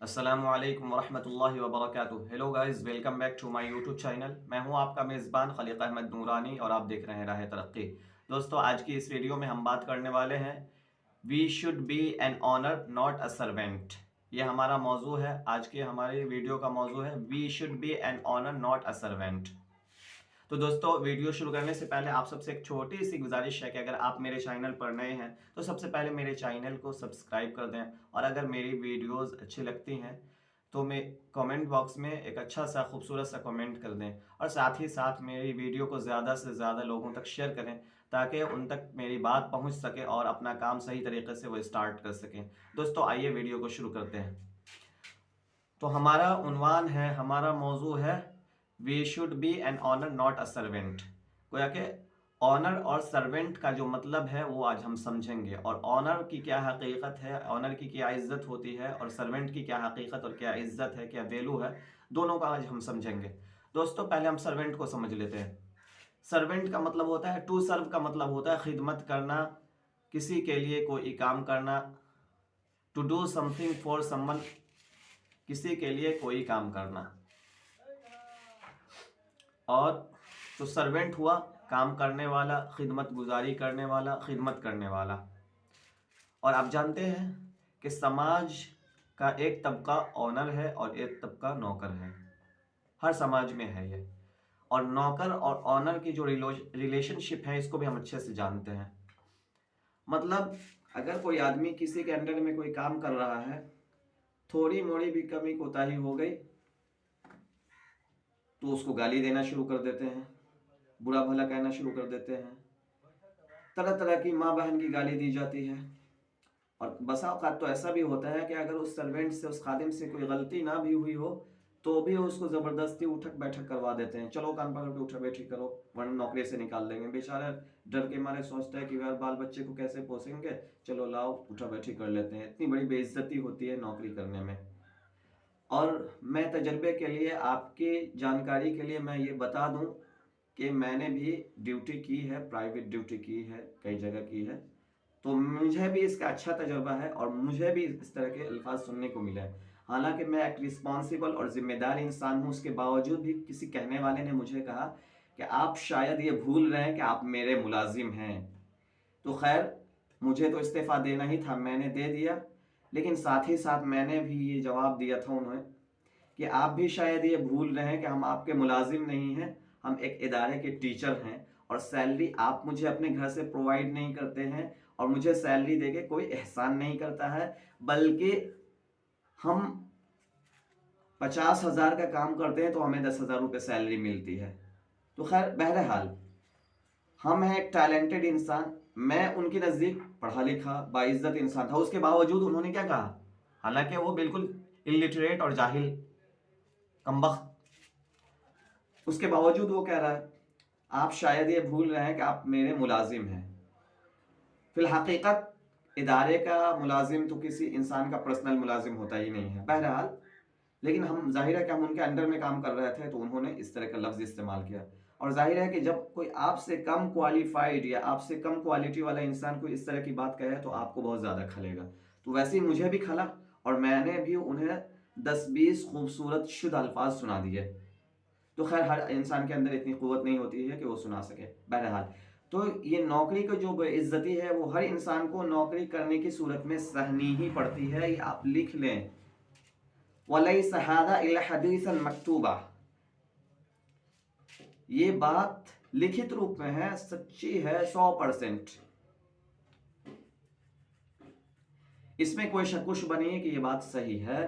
अस्सलामुअलैकुम वरहमतुल्लाहि वबरकातुहू। Hello guys, welcome back to my YouTube channel. मैं हूं आपका मेज़बान खलीक अहमद नूरानी और आप देख रहे हैं राह तरक्की। दोस्तों, आज की इस वीडियो में हम बात करने वाले हैं we should be an owner not a servant. ये हमारा मौजू है। आज के हमारे वीडियो का मौजू है we should be an owner not a servant. तो दोस्तों, वीडियो शुरू करने से पहले आप सबसे एक छोटी सी गुजारिश है कि अगर आप मेरे चैनल पर नए हैं तो सबसे पहले मेरे चैनल को सब्सक्राइब कर दें, और अगर मेरी वीडियोस अच्छी लगती हैं तो मैं कमेंट बॉक्स में एक अच्छा सा खूबसूरत सा कमेंट कर दें, और साथ ही साथ मेरी वीडियो को ज़्यादा से ज़्यादा लोगों तक शेयर करें ताकि उन तक मेरी बात पहुंच सके और अपना काम सही तरीके से वो स्टार्ट कर सकें। दोस्तों, आइए वीडियो को शुरू करते हैं। तो हमारा उन्वान है, हमारा मौजू है we should be an owner not a servant. गोया कि ऑनर और सर्वेंट का जो मतलब है वो आज हम समझेंगे, और ऑनर की क्या हकीकत है, ऑनर की क्या इज्जत होती है, और सर्वेंट की क्या हकीकत और क्या इज्जत है, क्या वैल्यू है, दोनों का आज हम समझेंगे। दोस्तों, पहले हम सर्वेंट को समझ लेते हैं। सर्वेंट का मतलब होता है, टू सर्व का मतलब होता है खिदमत करना, किसी के लिए कोई काम करना। To do something for someone, किसी के लिए कोई काम करना। और तो सर्वेंट हुआ काम करने वाला, खिदमत गुजारी करने वाला, खिदमत करने वाला। और आप जानते हैं कि समाज का एक तबका ऑनर है और एक तबका नौकर है। हर समाज में है ये। और नौकर और ऑनर की जो रिलेशनशिप है इसको भी हम अच्छे से जानते हैं। मतलब अगर कोई आदमी किसी के अंडर में कोई काम कर रहा है, थोड़ी मोड़ी भी कमी कोताही हो गई तो उसको गाली देना शुरू कर देते हैं, बुरा भला कहना शुरू कर देते हैं, तरह तरह की माँ बहन की गाली दी जाती है। और बसा औकात तो ऐसा भी होता है कि अगर उस सर्वेंट से, उस खादिम से कोई गलती ना भी हुई हो तो भी उसको ज़बरदस्ती उठक बैठक करवा देते हैं। चलो कान पकड़ के उठक बैठक करो वरना नौकरी से निकाल देंगे। बेचारा डर के मारे सोचता है कि यार बाल बच्चे को कैसे पोसेंगे, चलो लाओ उठा बैठी कर लेते हैं। इतनी बड़ी बेइज्जती होती है नौकरी करने में। और मैं तजर्बे के लिए, आपकी जानकारी के लिए मैं ये बता दूं कि मैंने भी ड्यूटी की है, प्राइवेट ड्यूटी की है, कई जगह की है। तो मुझे भी इसका अच्छा तजुर्बा है और मुझे भी इस तरह के अल्फाज सुनने को मिले हैं। हालांकि मैं एक रिस्पॉन्सिबल और जिम्मेदार इंसान हूँ, उसके बावजूद भी किसी कहने वाले ने मुझे कहा कि आप शायद ये भूल रहे हैं कि आप मेरे मुलाजिम हैं। तो खैर, मुझे तो इस्तीफ़ा देना ही था, मैंने दे दिया। लेकिन साथ ही साथ मैंने भी ये जवाब दिया था उन्हें कि आप भी शायद ये भूल रहे हैं कि हम आपके मुलाजिम नहीं हैं, हम एक इदारे के टीचर हैं, और सैलरी आप मुझे अपने घर से प्रोवाइड नहीं करते हैं, और मुझे सैलरी देके कोई एहसान नहीं करता है, बल्कि हम 50,000 का काम करते हैं तो हमें 10,000 रुपये सैलरी मिलती है। तो खैर, बहरहाल हम हैं एक टैलेंटेड इंसान। मैं उनके नज़दीक पढ़ा लिखा बाइज्जत इंसान था, उसके बावजूद उन्होंने क्या कहा, हालांकि वो बिल्कुल इलिटरेट और जाहिल कमबख्त, उसके बावजूद वो कह रहा है आप शायद ये भूल रहे हैं कि आप मेरे मुलाजिम हैं। फिलहकीकत इदारे का मुलाजिम तो किसी इंसान का पर्सनल मुलाजिम होता ही नहीं है। बहरहाल, लेकिन हम जाहिर है कि हम उनके अंडर में काम कर रहे थे तो उन्होंने इस तरह का लफ्ज़ इस्तेमाल किया। और जाहिर है कि जब कोई आपसे कम क्वालिफाइड या आपसे कम क्वालिटी वाला इंसान कोई इस तरह की बात कहे तो आपको बहुत ज़्यादा खलेगा। तो वैसे ही मुझे भी खला, और मैंने भी उन्हें 10-20 खूबसूरत शुद्ध अल्फाज सुना दिए। तो खैर, हर इंसान के अंदर इतनी क़ुव्वत नहीं होती है कि वो सुना सके। बहरहाल, तो ये नौकरी की जो बेइज्जती है वो हर इंसान को नौकरी करने की सूरत में सहनी ही पड़ती है। ये आप लिख लें, वलैसा हाज़ा इल्ला हदीसन मकतूबा। ये बात लिखित रूप में है, सच्ची है 100%। इसमें कोई शकुश नहीं है कि ये बात सही है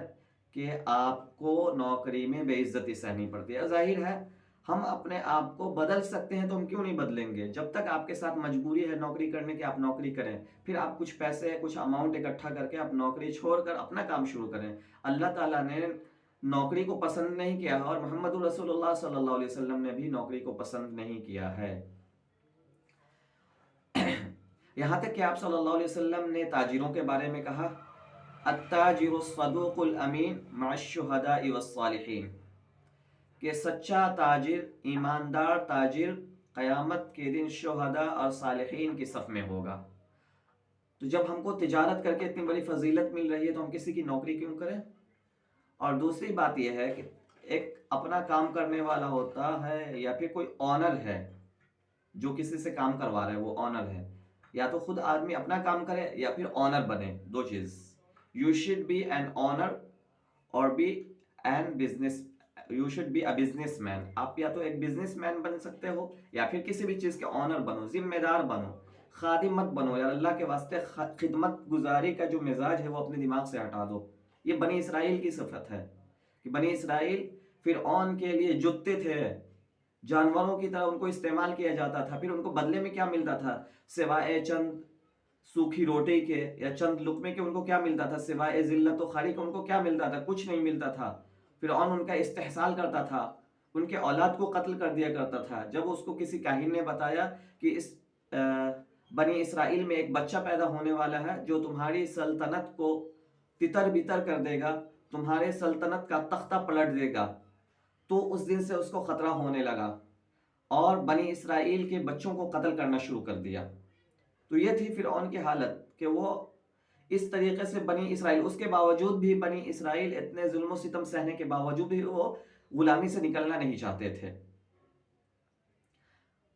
कि आपको नौकरी में बेइज्जती सहनी पड़ती है। जाहिर है हम अपने आप को बदल सकते हैं तो हम क्यों नहीं बदलेंगे। जब तक आपके साथ मजबूरी है नौकरी करने की, आप नौकरी करें। फिर आप कुछ पैसे, कुछ अमाउंट इकट्ठा करके आप नौकरी छोड़कर अपना काम शुरू करें। अल्लाह ताला ने नौकरी को पसंद नहीं किया और मोहम्मद रसूलुल्लाह सल्लल्लाहु अलैहि वसल्लम ने भी नौकरी को पसंद नहीं किया है। यहाँ तक कि आप सल्लल्लाहु अलैहि वसल्लम ने ताजिरों के बारे में कहा, अत्ताजिरु सदूकुल अमीन मअश्शुहदाइ वस्सालिहीन, कि सच्चा ताजिर, ईमानदार ताजिर क़यामत के दिन शुहदा और सालिहीन की सफ़ में होगा। तो जब हमको तिजारत करके इतनी बड़ी फजीलत मिल रही है तो हम किसी की नौकरी क्यों करें। और दूसरी बात यह है कि एक अपना काम करने वाला होता है या फिर कोई ऑनर है जो किसी से काम करवा रहा है, वो ऑनर है। या तो खुद आदमी अपना काम करे या फिर ऑनर बने, दो चीज। You should be an owner और be an business, you should be a businessman. आप या तो एक बिजनेसमैन बन सकते हो या फिर किसी भी चीज के ऑनर बनो, जिम्मेदार बनो, खादिम मत बनो यार। अल्लाह के वास्ते खिदमत गुजारी का जो मिजाज है वो अपने दिमाग से हटा दो। ये बनी इसराइल की सिफत है कि बनी इसराइल फिर ऑन के लिए जुटते थे, जानवरों की तरह उनको इस्तेमाल किया जाता था। फिर उनको बदले में क्या मिलता था, सिवाय चंद सूखी रोटी के या चंद लुकमे के उनको क्या मिलता था, सिवाय जिल्लत और खारी के उनको क्या मिलता था, कुछ नहीं मिलता था। फिर उनका इस्तेहसाल करता था, उनके औलाद को कत्ल कर दिया करता था। जब उसको किसी काहिन ने बताया कि इस बनी इसराइल में एक बच्चा पैदा होने वाला है जो तुम्हारी सल्तनत को तितर बितर कर देगा, तुम्हारे सल्तनत का तख्ता पलट देगा, तो उस दिन से उसको खतरा होने लगा और बनी इसराइल के बच्चों को कत्ल करना शुरू कर दिया। तो ये थी फिरौन की हालत कि वो इस तरीके से बनी इसराइल, उसके बावजूद भी बनी इसराइल इतने जुल्म सितम सहने के बावजूद भी वो गुलामी से निकलना नहीं चाहते थे।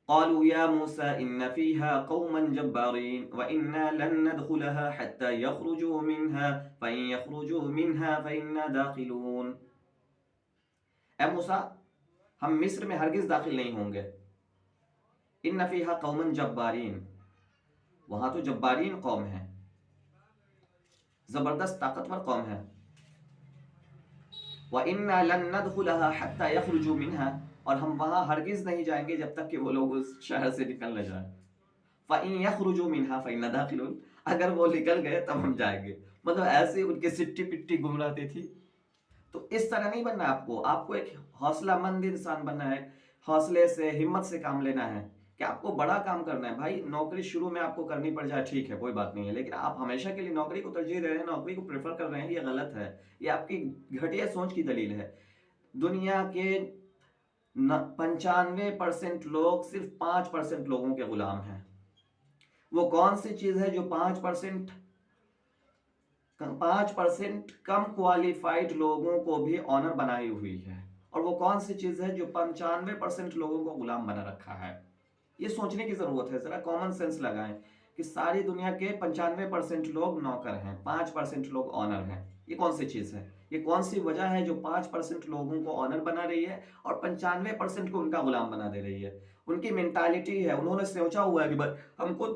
क़ालू या मूसा इन्न फ़ीहा क़ौमन जब्बारीन व इन्ना लन नदखुलहा हत्ता यख़रुजू मिन्हा फ़इन यख़रुजू मिन्हा फ़इन्ना दाखिलून। ए मूसा, हम मिस्र में हरगिज दाखिल नहीं होंगे। इन्न फ़ीहा क़ौमन जब्बारीन, वहां तो जब्बारीन कौम है, जबरदस्त ताकतवर कौम है। व इन्ना लन नदखुलहा हत्ता यख़रुजू मिन्हा, और हम वहां हरगिज नहीं जाएंगे जब तक कि वो लोग उस शहर से निकल न जाए। फ़इन यख़रुजू मिन्हा फ़इन्ना दाखिलून, अगर वो निकल गए तब हम जाएंगे। मतलब ऐसे उनकी सिट्टी पिट्टी गुम रहती थी। तो इस तरह नहीं बनना आपको, आपको एक हौसलामंद इंसान बनना है, हौसले से हिम्मत से काम लेना है कि आपको बड़ा काम करना है। भाई नौकरी शुरू में आपको करनी पड़ जाए ठीक है, कोई बात नहीं है, लेकिन आप हमेशा के लिए नौकरी को तरजीह दे रहे हैं, नौकरी को प्रेफर कर रहे हैं, ये गलत है। ये आपकी घटिया सोच की दलील है। दुनिया के 95% लोग सिर्फ 5% लोगों के गुलाम हैं। वो कौन सी चीज है जो 5% कम क्वालिफाइड लोगों को भी ऑनर बनाई हुई है, और वो कौन सी चीज है जो 95% लोगों को गुलाम बना रखा है? ये सोचने की जरूरत है, जरा कॉमन सेंस लगाएं कि सारी दुनिया के 95% लोग नौकर हैं, 5% लोग ऑनर हैं। ये कौन सी चीज है, ये कौन सी वजह है जो 5% लोगों को ऑनर बना रही है और 95% को उनका गुलाम बना दे रही है? उनकी मेंटालिटी है, उन्होंने सोचा हुआ है कि हमको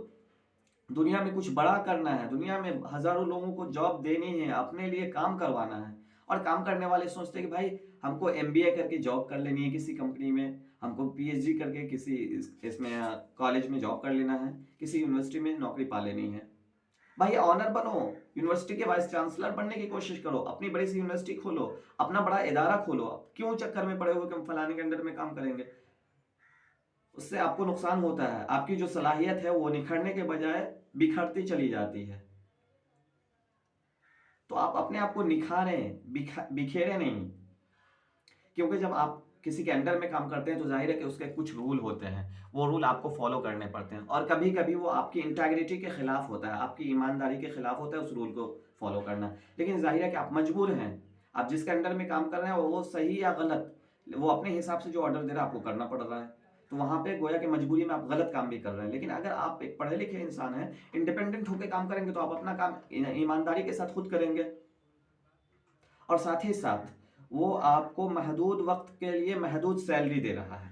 दुनिया में कुछ बड़ा करना है, दुनिया में हजारों लोगों को जॉब देनी है, अपने लिए काम करवाना है। और काम करने वाले सोचते हैं कि भाई हमको एमबीए करके जॉब कर लेनी है किसी कंपनी में, हमको पीएचडी करके किसी इसमें कॉलेज में जॉब कर लेना है, किसी यूनिवर्सिटी में नौकरी पा लेनी है। भाई ऑनर बनो, यूनिवर्सिटी के वाइस चांसलर बनने की कोशिश करो, अपनी बड़ी सी यूनिवर्सिटी खोलो, अपना बड़ा इदारा खोलो। क्यों चक्कर में पड़े हुए कि हम फलाने के अंडर में काम करेंगे? उससे आपको नुकसान होता है, आपकी जो सलाहियत है वो निखरने के बजाय बिखरती चली जाती है। तो आप अपने आप को निखारें, बिखेरे नहीं। क्योंकि जब आप किसी के अंडर में काम करते हैं तो जाहिर है कि उसके कुछ रूल होते हैं, वो रूल आपको फॉलो करने पड़ते हैं, और कभी कभी वो आपकी इंटेग्रिटी के खिलाफ होता है, आपकी ईमानदारी के खिलाफ होता है उस रूल को फॉलो करना। लेकिन जाहिर है कि आप मजबूर हैं, आप जिसके अंडर में काम कर रहे हैं वो सही या गलत, वो अपने हिसाब से जो ऑर्डर दे रहा है आपको करना पड़ रहा है। तो वहां पे गोया कि मजबूरी में आप गलत काम भी कर रहे हैं। लेकिन अगर आप एक पढ़े लिखे इंसान हैं, इंडिपेंडेंट होकर काम करेंगे, तो आप अपना काम ईमानदारी के साथ खुद करेंगे, और साथ ही साथ वो आपको महदूद वक्त के लिए महदूद सैलरी दे रहा है।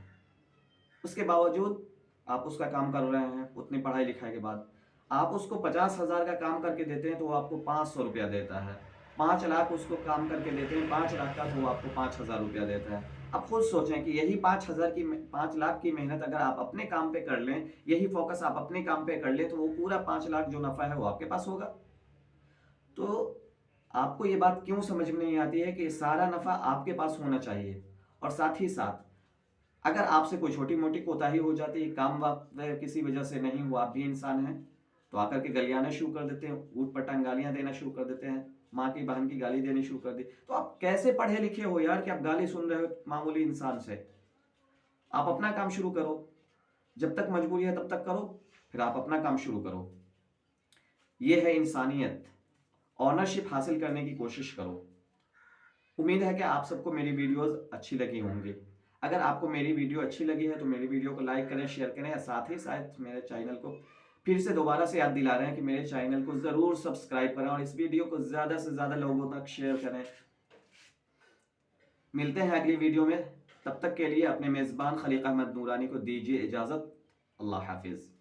उसके बावजूद आप उसका काम कर रहे हैं, उतनी पढ़ाई लिखाई के बाद आप उसको 50,000 का काम करके देते हैं तो वो आपको 500 रुपया देता है। 5 लाख उसको काम करके देते हैं, 5 लाख का, तो वो आपको 5,000 रुपया देता है। अब खुद सोचें कि यही 5 लाख की मेहनत अगर आप अपने काम पे कर लें, यही फोकस आप अपने काम पे कर लें, तो वो पूरा 5 लाख जो नफा है वो आपके पास होगा। तो आपको ये बात क्यों समझ में नहीं आती है कि सारा नफा आपके पास होना चाहिए? और साथ ही साथ अगर आपसे कोई छोटी मोटी कोताही हो जाती है, काम वक्त किसी वजह से नहीं हुआ, आप भी इंसान हैं, तो आकर के गलियाना शुरू कर देते हैं, ऊट पटांग गालियां देना शुरू कर देते हैं, माँ की बहन की गाली देनी शुरू कर दी। तो आप कैसे पढ़े लिखे हो यार कि आप गाली सुन रहे हो मामूली इंसान से? आप अपना काम शुरू करो, जब तक मजबूरी है तब तक करो, फिर आप अपना काम शुरू करो। यह है इंसानियत। ऑनरशिप हासिल करने की कोशिश करो। उम्मीद है कि आप सबको मेरी वीडियोस अच्छी लगी होंगी। अगर आपको मेरी वीडियो अच्छी लगी है तो मेरी वीडियो को लाइक करें, शेयर करें, और साथ ही साथ मेरे चैनल को फिर से दोबारा से याद दिला रहे हैं कि मेरे चैनल को ज़रूर सब्सक्राइब करें और इस वीडियो को ज़्यादा से ज़्यादा लोगों तक शेयर करें। मिलते हैं अगली वीडियो में, तब तक के लिए अपने मेज़बान खलीक अहमद नूरानी को दीजिए इजाज़त। अल्लाह हाफिज़।